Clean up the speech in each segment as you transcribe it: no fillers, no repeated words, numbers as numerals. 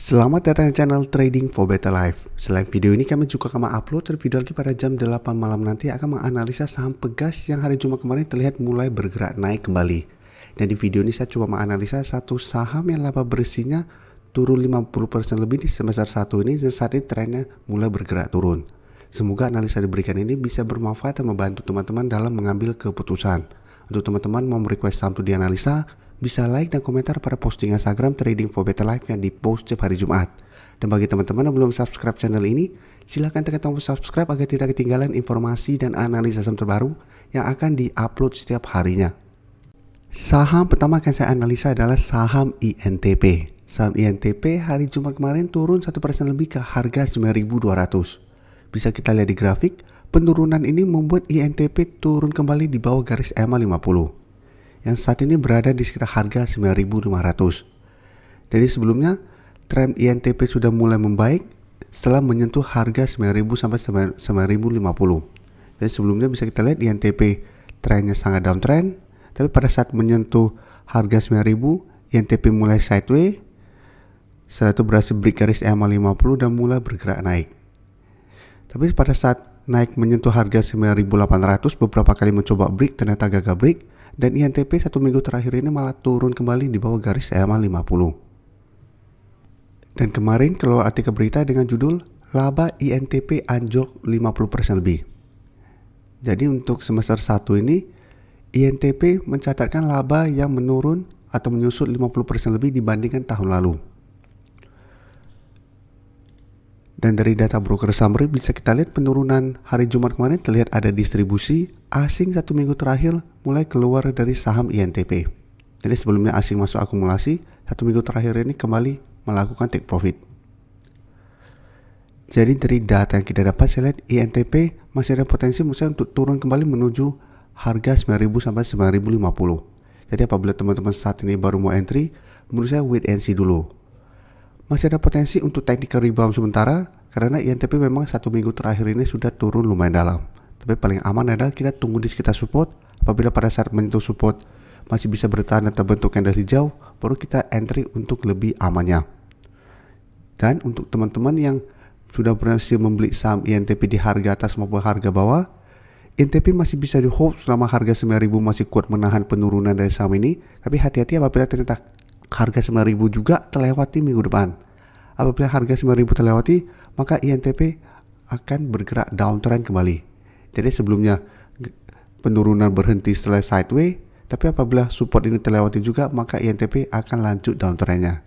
Selamat datang di channel Trading for Better Life. Selain video ini kami juga akan upload video lagi pada jam 8 malam nanti akan menganalisa saham Pegas yang hari Jumat kemarin terlihat mulai bergerak naik kembali. Dan di video ini saya coba menganalisa satu saham yang laba bersihnya turun 50% lebih di semester 1 ini dan saat ini trennya mulai bergerak turun. Semoga analisa diberikan ini bisa bermanfaat dan membantu teman-teman dalam mengambil keputusan. Untuk teman-teman mau request saham untuk dianalisa, bisa like dan komentar pada posting Instagram Trading for Better Life yang dipost setiap hari Jumat. Dan bagi teman-teman yang belum subscribe channel ini, silahkan tekan tombol subscribe agar tidak ketinggalan informasi dan analisa saham terbaru yang akan diupload setiap harinya. Saham pertama akan saya analisa adalah saham INTP. Saham INTP hari Jumat kemarin turun 1% lebih ke harga 9.200. Bisa kita lihat di grafik, penurunan ini membuat INTP turun kembali di bawah garis EMA 50. Yang saat ini berada di sekitar harga 9.500. Jadi sebelumnya tren INTP sudah mulai membaik setelah menyentuh harga 9.000 sampai 9.050. Jadi sebelumnya bisa kita lihat INTP trennya sangat downtrend, tapi pada saat menyentuh harga 9.000 INTP mulai sideways. Setelah itu berhasil break garis EMA 50 dan mulai bergerak naik. Tapi pada saat naik menyentuh harga 9.800 beberapa kali mencoba break ternyata gagal break. Dan INTP satu minggu terakhir ini malah turun kembali di bawah garis EMA 50. Dan kemarin keluar artikel berita dengan judul laba INTP anjlok 50% lebih. Jadi untuk semester 1 ini INTP mencatatkan laba yang menurun atau menyusut 50% lebih dibandingkan tahun lalu. Dan dari data broker summary bisa kita lihat penurunan hari Jumat kemarin terlihat ada distribusi asing satu minggu terakhir mulai keluar dari saham INTP. Jadi sebelumnya asing masuk akumulasi, satu minggu terakhir ini kembali melakukan take profit. Jadi dari data yang kita dapat saya lihat INTP masih ada potensi misalnya untuk turun kembali menuju harga 9.000 sampai 9.050. Jadi apabila teman-teman saat ini baru mau entry, menurut saya wait and see dulu. Masih ada potensi untuk technical rebound sementara karena INTP memang satu minggu terakhir ini sudah turun lumayan dalam. Tapi paling aman adalah kita tunggu di sekitar support. Apabila pada saat menyentuh support masih bisa bertahan dan terbentuk candle hijau, baru kita entry untuk lebih amannya. Dan untuk teman-teman yang sudah berhasil membeli saham INTP di harga atas maupun harga bawah, INTP masih bisa di hold selama harga 9.000 masih kuat menahan penurunan dari saham ini. Tapi hati-hati apabila ternyata harga 9.000 juga terlewati minggu depan. Apabila harga 9.000 terlewati, maka INTP akan bergerak downtrend kembali. Jadi sebelumnya penurunan berhenti setelah sideways, tapi apabila support ini terlewati juga, maka INTP akan lanjut downtrendnya.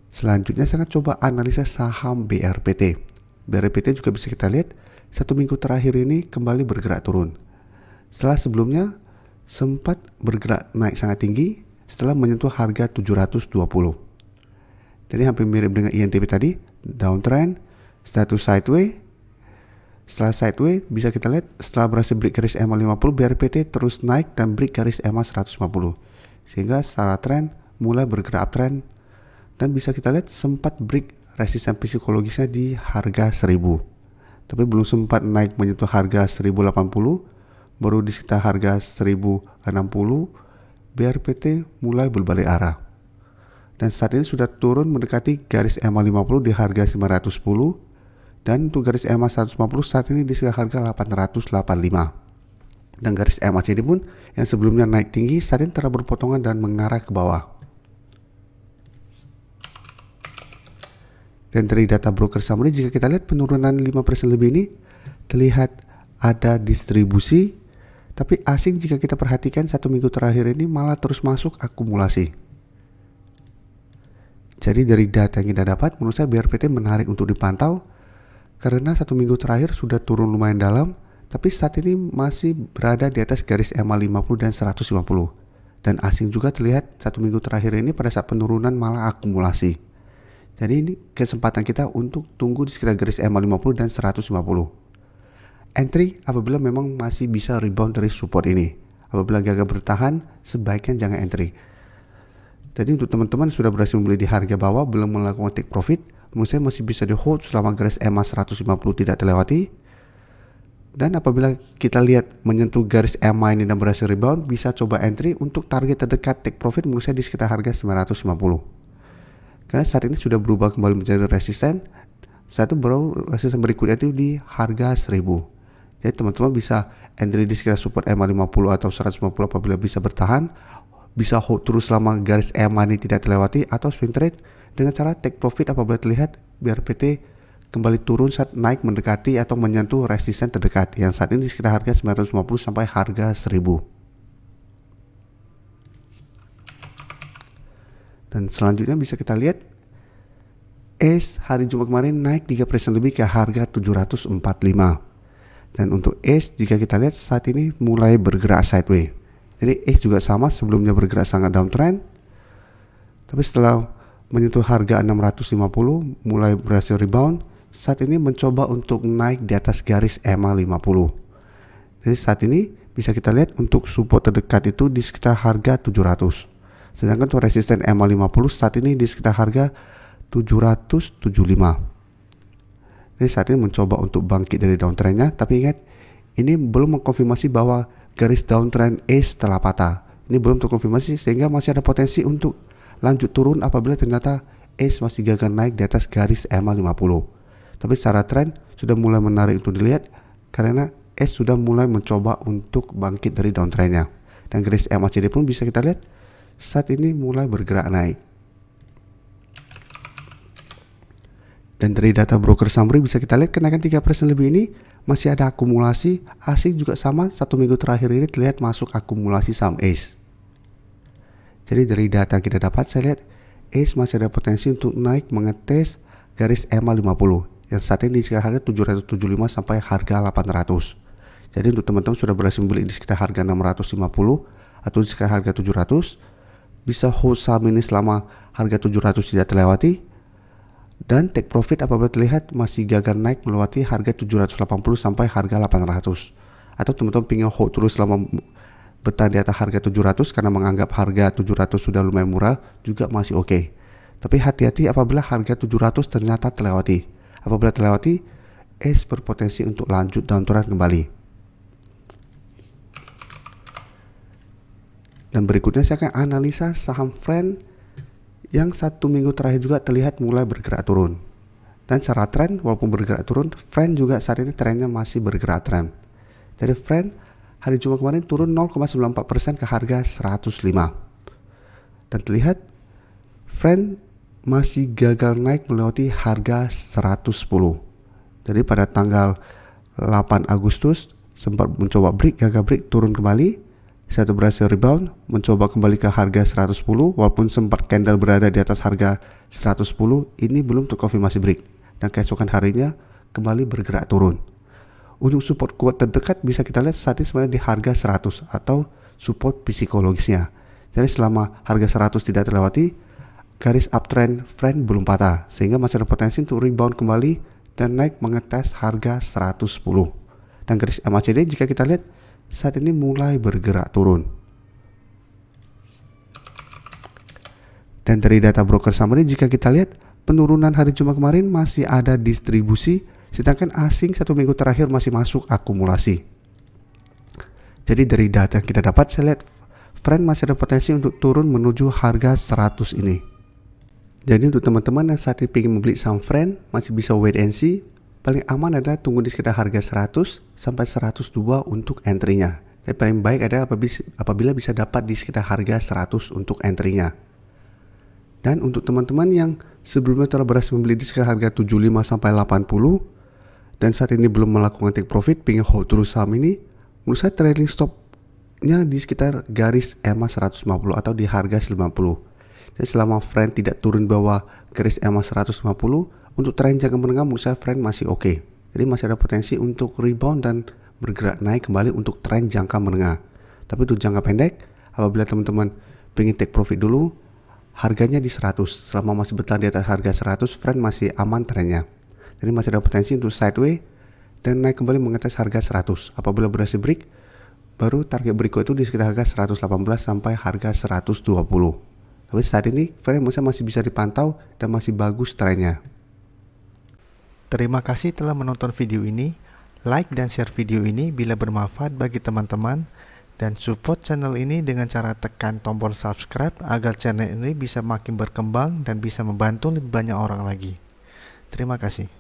Selanjutnya saya akan coba analisa saham BRPT. BRPT juga bisa kita lihat satu minggu terakhir ini kembali bergerak turun. Setelah sebelumnya sempat bergerak naik sangat tinggi setelah menyentuh harga 720. Jadi hampir mirip dengan INTP tadi, downtrend, status sideways. Setelah sideways bisa kita lihat setelah berhasil break garis EMA 50, BRPT terus naik dan break garis EMA 150. Sehingga secara tren mulai bergerak uptrend dan bisa kita lihat sempat break resisten psikologisnya di harga 1000. Tapi belum sempat naik menyentuh harga 1080. Baru di sekitar harga 1060 BRPT mulai berbalik arah. Dan saat ini sudah turun mendekati garis EMA 50 di harga 910 dan untuk garis EMA 150 saat ini di sekitar harga 885. Dan garis EMA CD pun yang sebelumnya naik tinggi saat ini telah berpotongan dan mengarah ke bawah. Dan dari data broker summary jika kita lihat penurunan 5% lebih ini terlihat ada distribusi. Tapi asing jika kita perhatikan satu minggu terakhir ini malah terus masuk akumulasi. Jadi dari data yang kita dapat menurut saya BRPT menarik untuk dipantau karena satu minggu terakhir sudah turun lumayan dalam, tapi saat ini masih berada di atas garis EMA 50 dan 150. Dan asing juga terlihat satu minggu terakhir ini pada saat penurunan malah akumulasi. Jadi ini kesempatan kita untuk tunggu di sekitar garis EMA 50 dan 150. Entry apabila memang masih bisa rebound dari support ini. Apabila gagal bertahan, sebaiknya jangan entry. Jadi untuk teman-teman sudah berhasil membeli di harga bawah belum melakukan take profit, menurut saya masih bisa di hold selama garis EMA 150 tidak terlewati. Dan apabila kita lihat menyentuh garis EMA ini dan berhasil rebound, bisa coba entry untuk target terdekat take profit menurut saya di sekitar harga 950. Karena saat ini sudah berubah kembali menjadi resisten. Saat itu baru resisten berikutnya itu di harga 1000. Jadi teman-teman bisa entry di sekitar support EMA 50 atau 150 apabila bisa bertahan, bisa hold terus selama garis EMA ini tidak terlewati, atau swing trade dengan cara take profit apabila terlihat BRPT kembali turun saat naik mendekati atau menyentuh resisten terdekat yang saat ini di sekitar harga 950 sampai harga 1000. Dan selanjutnya bisa kita lihat ACE hari Jumat kemarin naik 3% lebih ke harga 745. Dan untuk ACE jika kita lihat saat ini mulai bergerak sideways. Jadi ACE juga sama, sebelumnya bergerak sangat downtrend, tapi setelah menyentuh harga 650 mulai berhasil rebound. Saat ini mencoba untuk naik di atas garis EMA 50. Jadi saat ini bisa kita lihat untuk support terdekat itu di sekitar harga 700. Sedangkan untuk resisten EMA 50 saat ini di sekitar harga 775. Jadi saat ini mencoba untuk bangkit dari downtrendnya, tapi ingat ini belum mengkonfirmasi bahwa garis downtrend ACE telah patah. Ini belum terkonfirmasi sehingga masih ada potensi untuk lanjut turun apabila ternyata ACE masih gagal naik di atas garis EMA 50. Tapi secara tren sudah mulai menarik untuk dilihat karena ACE sudah mulai mencoba untuk bangkit dari downtrendnya. Dan garis MACD pun bisa kita lihat saat ini mulai bergerak naik. Dan dari data broker summary bisa kita lihat kenaikan 3% lebih ini masih ada akumulasi. Asing juga sama, 1 minggu terakhir ini terlihat masuk akumulasi saham ACE. Jadi dari data yang kita dapat saya lihat ACE masih ada potensi untuk naik mengetes garis EMA 50 yang saat ini di sekitar harga 775 sampai harga 800. Jadi untuk teman-teman sudah berhasil membeli di sekitar harga 650 atau di sekitar harga 700, bisa hold saham ini selama harga 700 tidak terlewati, dan take profit apabila terlihat masih gagal naik melewati harga 780 sampai harga 800. Atau teman-teman ingin hold terus selama bertahan di atas harga 700 karena menganggap harga 700 sudah lumayan murah, juga masih oke. Tapi hati-hati apabila harga 700 ternyata terlewati. Apabila terlewati, ACE berpotensi untuk lanjut downtrend kembali. Dan berikutnya saya akan analisa saham Friend yang 1 minggu terakhir juga terlihat mulai bergerak turun. Dan secara tren walaupun bergerak turun, Friend juga saat ini trennya masih bergerak tren. Jadi Friend hari Jumat kemarin turun 0,94% ke harga 105. Dan terlihat Friend masih gagal naik melewati harga 110. Jadi pada tanggal 8 Agustus sempat mencoba break, gagal break, turun kembali. Saat itu berhasil rebound, mencoba kembali ke harga 110 walaupun sempat candle berada di atas harga 110, ini belum terkonfirmasi break. Dan keesokan harinya kembali bergerak turun. Untuk support kuat terdekat bisa kita lihat saat ini sebenarnya di harga 100 atau support psikologisnya. Jadi selama harga 100 tidak terlewati, garis uptrend Friend belum patah sehingga masih ada potensi untuk rebound kembali dan naik mengetes harga 110. Dan garis MACD jika kita lihat saat ini mulai bergerak turun. Dan dari data broker summary jika kita lihat penurunan hari Jumat kemarin masih ada distribusi, sedangkan asing 1 minggu terakhir masih masuk akumulasi. Jadi dari data yang kita dapat saya lihat Friend masih ada potensi untuk turun menuju harga 100 ini. Jadi untuk teman-teman yang saat ini ingin membeli saham Friend masih bisa wait and see. Paling aman adalah tunggu di sekitar harga 100 sampai 102 untuk entry-nya. Tapi paling baik adalah apabila bisa dapat di sekitar harga 100 untuk entry-nya. Dan untuk teman-teman yang sebelumnya telah berhasil membeli di sekitar harga 75 sampai 80 dan saat ini belum melakukan take profit, ingin hold terus saham ini, menurut saya trailing stop-nya di sekitar garis EMA 150 atau di harga 90. Jadi selama Friend tidak turun bawah garis EMA 150, untuk tren jangka menengah menurut saya Friend masih oke. Jadi masih ada potensi untuk rebound dan bergerak naik kembali untuk tren jangka menengah. Tapi untuk jangka pendek, apabila teman-teman pengen take profit dulu, harganya di 100. Selama masih bertahan di atas harga 100, Friend masih aman trennya. Jadi masih ada potensi untuk sideways dan naik kembali mengetes harga 100. Apabila berhasil break, baru target berikut itu di sekitar harga 118 sampai harga 120. Tapi saat ini Friend masih bisa dipantau dan masih bagus trennya. Terima kasih telah menonton video ini. Like dan share video ini bila bermanfaat bagi teman-teman, dan support channel ini dengan cara tekan tombol subscribe agar channel ini bisa makin berkembang dan bisa membantu lebih banyak orang lagi. Terima kasih.